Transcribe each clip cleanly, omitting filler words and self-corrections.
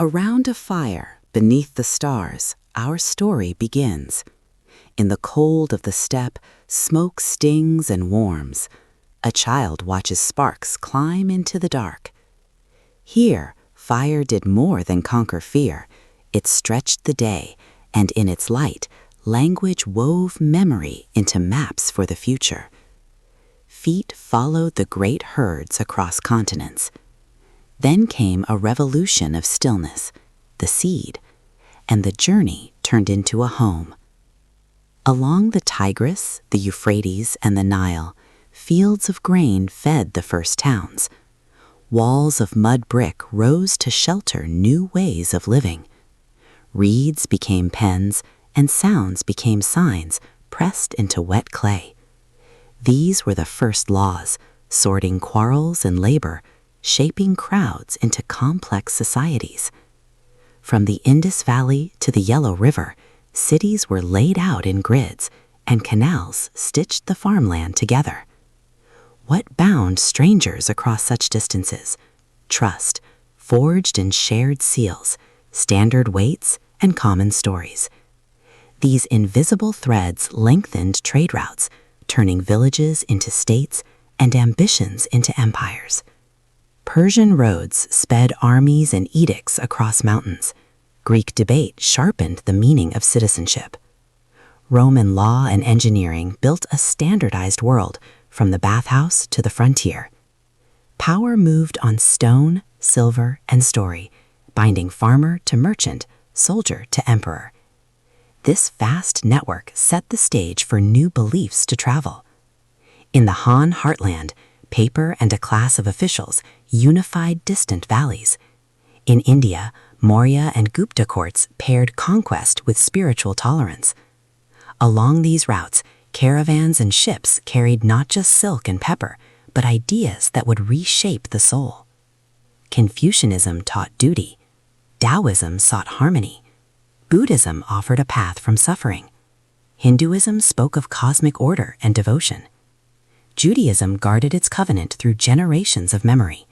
Around a fire, beneath the stars, our story begins. In the cold of the steppe, smoke stings and warms. A child watches sparks climb into the dark. Here, fire did more than conquer fear. It stretched the day, and in its light, language wove memory into maps for the future. Feet followed the great herds across continents. Then came a revolution of stillness, the seed, and the journey turned into a home. Along the Tigris, the Euphrates, and the Nile, fields of grain fed the first towns. Walls of mud brick rose to shelter new ways of living. Reeds became pens, and sounds became signs pressed into wet clay. These were the first laws, sorting quarrels and labor, shaping crowds into complex societies. From the Indus Valley to the Yellow River, cities were laid out in grids, and canals stitched the farmland together. What bound strangers across such distances? Trust, forged in shared seals, standard weights, and common stories. These invisible threads lengthened trade routes, turning villages into states and ambitions into empires. Persian roads sped armies and edicts across mountains. Greek debate sharpened the meaning of citizenship. Roman law and engineering built a standardized world from the bathhouse to the frontier. Power moved on stone, silver, and story, binding farmer to merchant, soldier to emperor. This vast network set the stage for new beliefs to travel. In the Han heartland, paper and a class of officials unified distant valleys. In India, Maurya and Gupta courts paired conquest with spiritual tolerance. Along these routes, caravans and ships carried not just silk and pepper, but ideas that would reshape the soul. Confucianism taught duty. Taoism sought harmony. Buddhism offered a path from suffering. Hinduism spoke of cosmic order and devotion. Judaism guarded its covenant through generations of memory.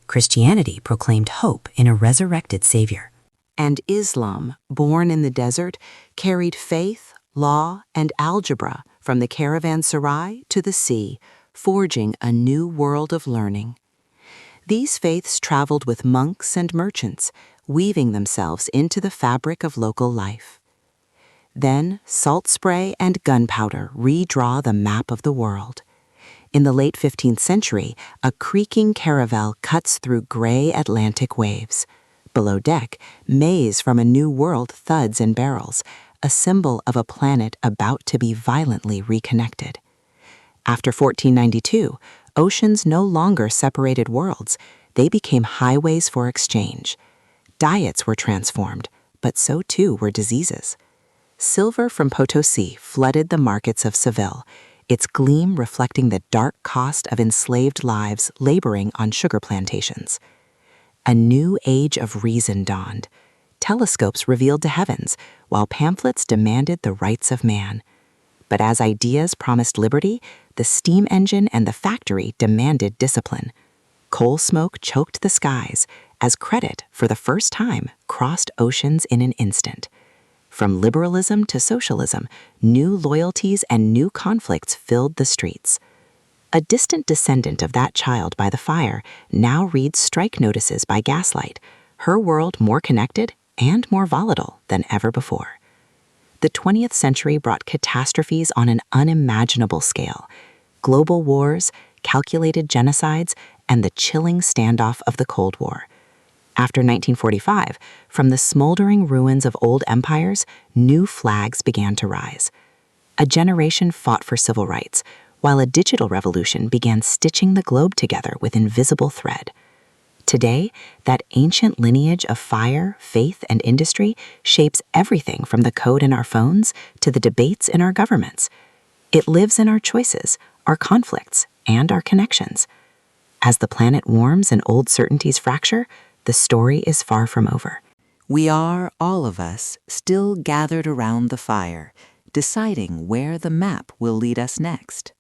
Christianity proclaimed hope in a resurrected Savior. And Islam, born in the desert, carried faith, law, and algebra from the caravanserai to the sea, forging a new world of learning. These faiths traveled with monks and merchants, weaving themselves into the fabric of local life. Then, salt spray and gunpowder redraw the map of the world. In the late 15th century, a creaking caravel cuts through gray Atlantic waves. Below deck, maize from a new world thuds in barrels, a symbol of a planet about to be violently reconnected. After 1492, oceans no longer separated worlds. They became highways for exchange. Diets were transformed, but so too were diseases. Silver from Potosi flooded the markets of Seville, its gleam reflecting the dark cost of enslaved lives laboring on sugar plantations. A new age of reason dawned. Telescopes revealed the heavens, while pamphlets demanded the rights of man. But as ideas promised liberty, the steam engine and the factory demanded discipline. Coal smoke choked the skies, as credit, for the first time, crossed oceans in an instant. From liberalism to socialism, new loyalties and new conflicts filled the streets. A distant descendant of that child by the fire now reads strike notices by gaslight, her world more connected and more volatile than ever before. The 20th century brought catastrophes on an unimaginable scale: global wars, calculated genocides, and the chilling standoff of the Cold War. After 1945, from the smoldering ruins of old empires, new flags began to rise. A generation fought for civil rights, while a digital revolution began stitching the globe together with invisible thread. Today, that ancient lineage of fire, faith, and industry shapes everything from the code in our phones to the debates in our governments. It lives in our choices, our conflicts, and our connections. As the planet warms and old certainties fracture, the story is far from over. We are, all of us, still gathered around the fire, deciding where the map will lead us next.